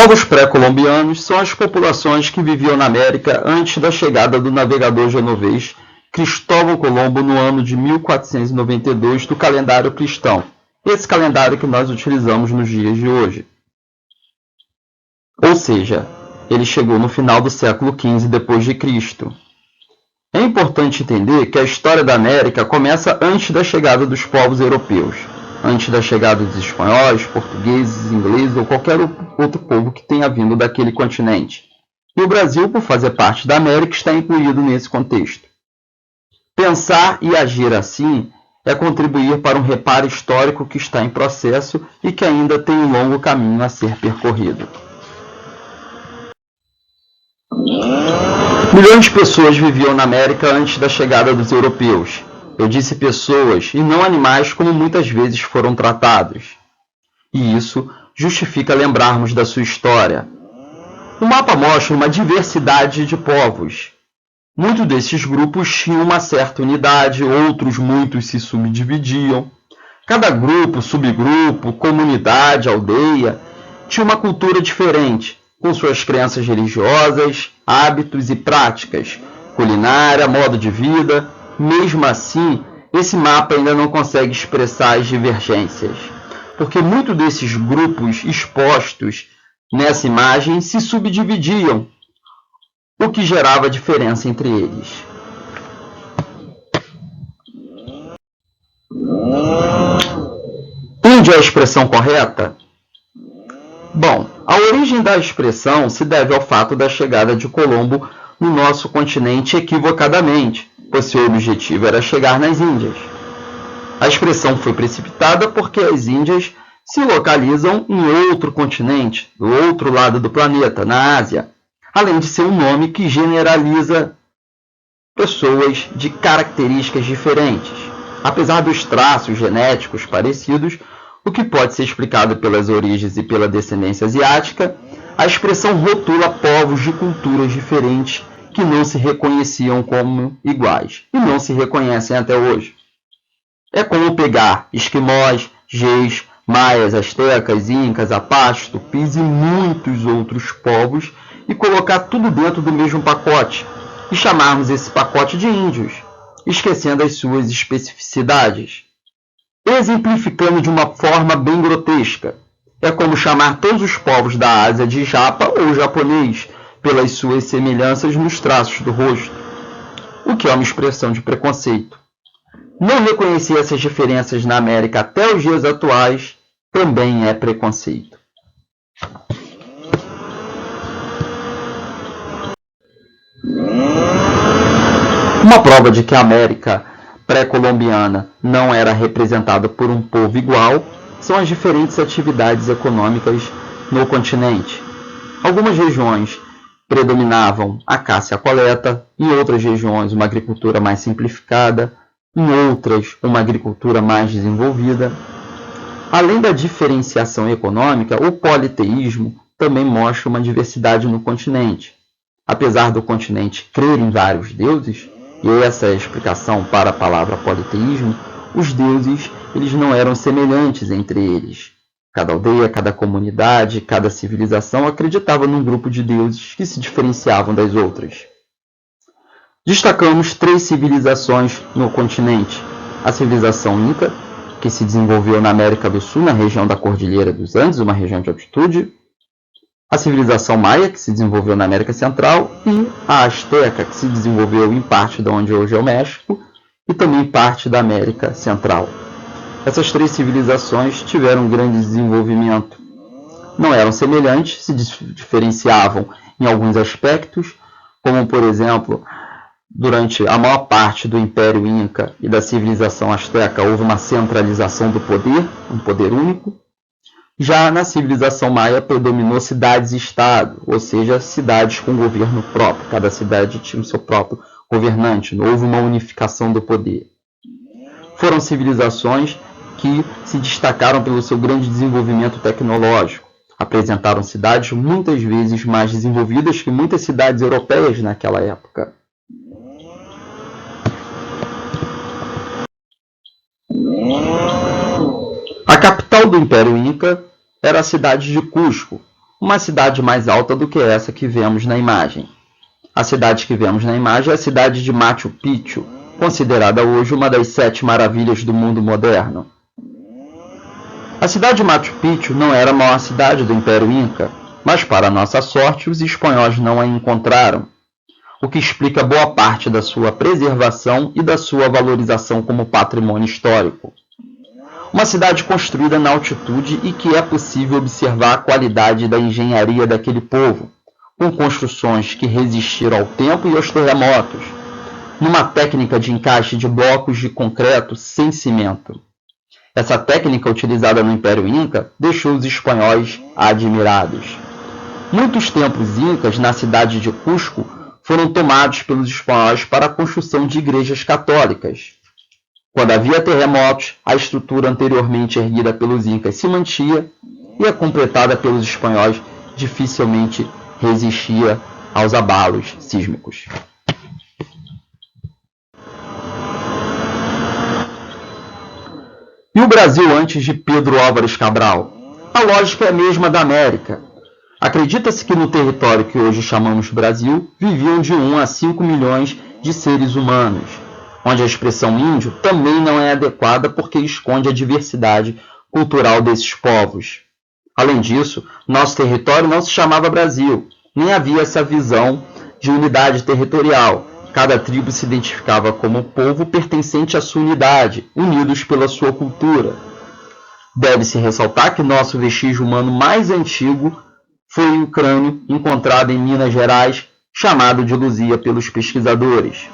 Povos pré-colombianos são as populações que viviam na América antes da chegada do navegador genovês Cristóvão Colombo no ano de 1492 do calendário cristão, esse calendário que nós utilizamos nos dias de hoje. Ou seja, ele chegou no final do século XV d.C. É importante entender que a história da América começa antes da chegada dos povos europeus, antes da chegada dos espanhóis, portugueses, ingleses ou qualquer outro povo que tenha vindo daquele continente. E o Brasil, por fazer parte da América, está incluído nesse contexto. Pensar e agir assim é contribuir para um reparo histórico que está em processo e que ainda tem um longo caminho a ser percorrido. Milhões de pessoas viviam na América antes da chegada dos europeus. Eu disse pessoas e não animais como muitas vezes foram tratados. E isso justifica lembrarmos da sua história. O mapa mostra uma diversidade de povos. Muitos desses grupos tinham uma certa unidade, muitos se subdividiam. Cada grupo, subgrupo, comunidade, aldeia, tinha uma cultura diferente, com suas crenças religiosas, hábitos e práticas, culinária, modo de vida. Mesmo assim, esse mapa ainda não consegue expressar as divergências, porque muitos desses grupos expostos nessa imagem se subdividiam, o que gerava diferença entre eles. Índio é a expressão correta? Bom, a origem da expressão se deve ao fato da chegada de Colombo no nosso continente equivocadamente, pois seu objetivo era chegar nas Índias. A expressão foi precipitada porque as Índias se localizam em outro continente, do outro lado do planeta, na Ásia, além de ser um nome que generaliza pessoas de características diferentes, apesar dos traços genéticos parecidos, o que pode ser explicado pelas origens e pela descendência asiática. A expressão rotula povos de culturas diferentes que não se reconheciam como iguais e não se reconhecem até hoje. É como pegar esquimós, geis, maias, astecas, incas, apaches, tupis e muitos outros povos e colocar tudo dentro do mesmo pacote e chamarmos esse pacote de índios, esquecendo as suas especificidades. Exemplificando de uma forma bem grotesca, é como chamar todos os povos da Ásia de japa ou japonês, pelas suas semelhanças nos traços do rosto, o que é uma expressão de preconceito. Não reconhecer essas diferenças na América até os dias atuais também é preconceito. Uma prova de que a América pré-colombiana não era representada por um povo igual são as diferentes atividades econômicas no continente. Algumas regiões predominavam a caça e a coleta, em outras regiões uma agricultura mais simplificada, em outras uma agricultura mais desenvolvida. Além da diferenciação econômica, o politeísmo também mostra uma diversidade no continente. Apesar do continente crer em vários deuses, e essa é a explicação para a palavra politeísmo, os deuses eles não eram semelhantes entre eles. Cada aldeia, cada comunidade, cada civilização acreditava num grupo de deuses que se diferenciavam das outras. Destacamos 3 civilizações no continente. A civilização Inca, que se desenvolveu na América do Sul, na região da Cordilheira dos Andes, uma região de altitude. A civilização Maia, que se desenvolveu na América Central, e a Azteca, que se desenvolveu em parte de onde hoje é o México, e também parte da América Central. Essas 3 civilizações tiveram um grande desenvolvimento. Não eram semelhantes, se diferenciavam em alguns aspectos, como, por exemplo, durante a maior parte do Império Inca e da civilização Azteca, houve uma centralização do poder, um poder único. Já na civilização Maia predominou cidades e estado, ou seja, cidades com governo próprio. Cada cidade tinha o seu próprio governante, não houve uma unificação do poder. Foram civilizações que se destacaram pelo seu grande desenvolvimento tecnológico. Apresentaram cidades muitas vezes mais desenvolvidas que muitas cidades europeias naquela época. A capital do Império Inca era a cidade de Cusco, uma cidade mais alta do que essa que vemos na imagem. A cidade que vemos na imagem é a cidade de Machu Picchu, considerada hoje uma das 7 maravilhas do mundo moderno. A cidade de Machu Picchu não era a maior cidade do Império Inca, mas para nossa sorte os espanhóis não a encontraram, o que explica boa parte da sua preservação e da sua valorização como patrimônio histórico. Uma cidade construída na altitude e que é possível observar a qualidade da engenharia daquele povo, com construções que resistiram ao tempo e aos terremotos, numa técnica de encaixe de blocos de concreto sem cimento. Essa técnica utilizada no Império Inca deixou os espanhóis admirados. Muitos templos incas na cidade de Cusco foram tomados pelos espanhóis para a construção de igrejas católicas. Quando havia terremotos, a estrutura anteriormente erguida pelos incas se mantinha e a completada pelos espanhóis dificilmente resistia aos abalos sísmicos. E o Brasil antes de Pedro Álvares Cabral? A lógica é a mesma da América. Acredita-se que no território que hoje chamamos Brasil viviam de 1 a 5 milhões de seres humanos, onde a expressão índio também não é adequada porque esconde a diversidade cultural desses povos. Além disso, nosso território não se chamava Brasil, nem havia essa visão de unidade territorial. Cada tribo se identificava como povo pertencente à sua unidade, unidos pela sua cultura. Deve-se ressaltar que nosso vestígio humano mais antigo foi o crânio encontrado em Minas Gerais, chamado de Luzia pelos pesquisadores.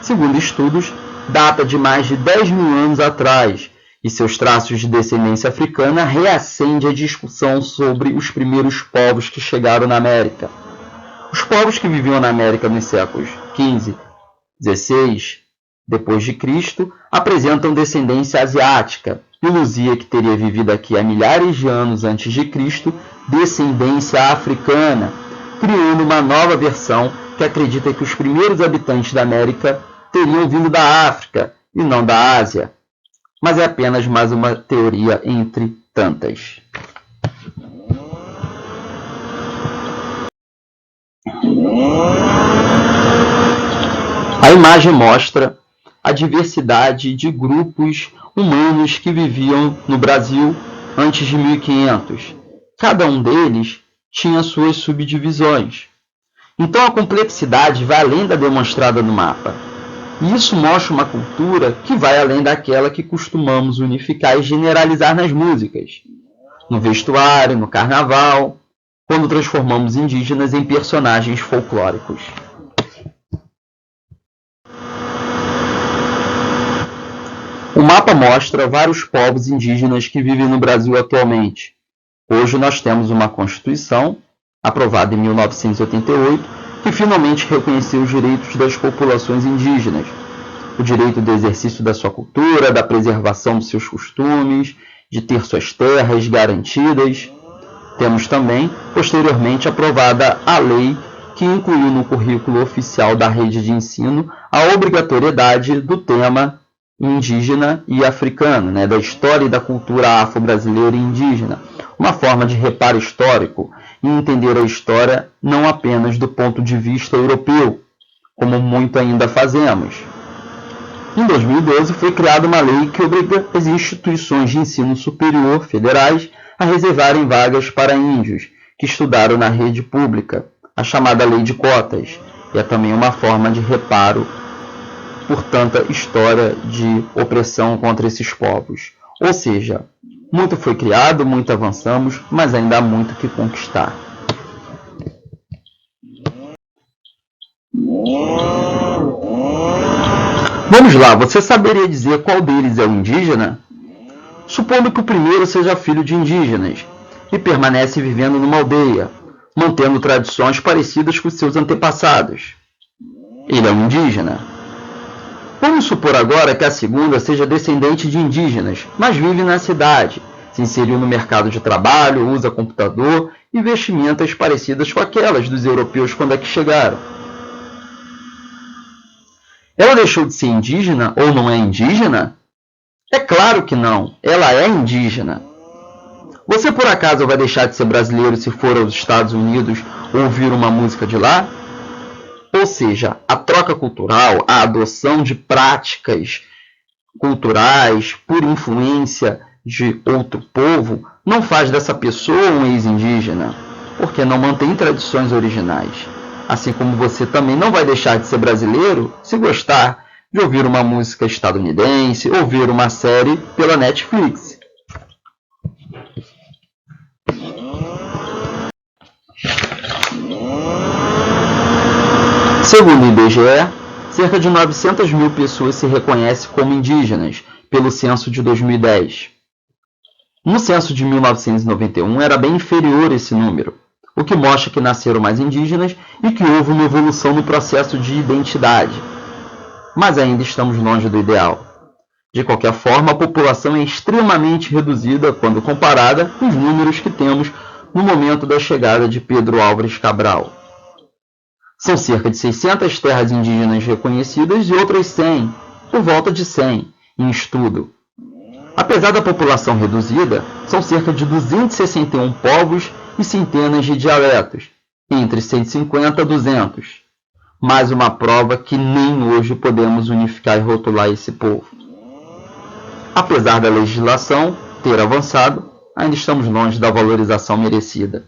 Segundo estudos, data de mais de 10 mil anos atrás, e seus traços de descendência africana reacende a discussão sobre os primeiros povos que chegaram na América. Os povos que viviam na América nos séculos XV, XVI depois de Cristo apresentam descendência asiática, e Luzia, que teria vivido aqui há milhares de anos antes de Cristo, descendência africana, criando uma nova versão que acredita que os primeiros habitantes da América teriam vindo da África e não da Ásia. Mas é apenas mais uma teoria entre tantas. A imagem mostra a diversidade de grupos humanos que viviam no Brasil antes de 1500. Cada um deles tinha suas subdivisões. Então a complexidade vai além da demonstrada no mapa. E isso mostra uma cultura que vai além daquela que costumamos unificar e generalizar nas músicas, no vestuário, no carnaval, quando transformamos indígenas em personagens folclóricos. O mapa mostra vários povos indígenas que vivem no Brasil atualmente. Hoje nós temos uma Constituição, aprovada em 1988, que finalmente reconheceu os direitos das populações indígenas, o direito do exercício da sua cultura, da preservação dos seus costumes, de ter suas terras garantidas. Temos também, posteriormente, aprovada a lei que incluiu no currículo oficial da rede de ensino a obrigatoriedade do tema indígena e africano, da história e da cultura afro-brasileira e indígena, uma forma de reparo histórico e entender a história não apenas do ponto de vista europeu, como muito ainda fazemos. Em 2012 foi criada uma lei que obriga as instituições de ensino superior federais a reservarem vagas para índios que estudaram na rede pública, a chamada Lei de Cotas, e é também uma forma de reparo por tanta história de opressão contra esses povos. Ou seja, muito foi criado, muito avançamos, mas ainda há muito que conquistar. Vamos lá, você saberia dizer qual deles é o indígena? Supondo que o primeiro seja filho de indígenas e permanece vivendo numa aldeia, mantendo tradições parecidas com seus antepassados. Ele é um indígena. Vamos supor agora que a segunda seja descendente de indígenas, mas vive na cidade, se inseriu no mercado de trabalho, usa computador e vestimentas parecidas com aquelas dos europeus quando aqui chegaram. Ela deixou de ser indígena ou não é indígena? É claro que não, ela é indígena. Você por acaso vai deixar de ser brasileiro se for aos Estados Unidos ouvir uma música de lá? Ou seja, a troca cultural, a adoção de práticas culturais por influência de outro povo, não faz dessa pessoa um ex-indígena, porque não mantém tradições originais. Assim como você também não vai deixar de ser brasileiro se gostar de ouvir uma música estadunidense ou ver uma série pela Netflix. Segundo o IBGE, cerca de 900 mil pessoas se reconhecem como indígenas pelo censo de 2010. No censo de 1991 era bem inferior esse número, o que mostra que nasceram mais indígenas e que houve uma evolução no processo de identidade. Mas ainda estamos longe do ideal. De qualquer forma, a população é extremamente reduzida quando comparada com os números que temos no momento da chegada de Pedro Álvares Cabral. São cerca de 600 terras indígenas reconhecidas e outras 100, por volta de 100, em estudo. Apesar da população reduzida, são cerca de 261 povos e centenas de dialetos, entre 150 a 200. Mais uma prova que nem hoje podemos unificar e rotular esse povo. Apesar da legislação ter avançado, ainda estamos longe da valorização merecida.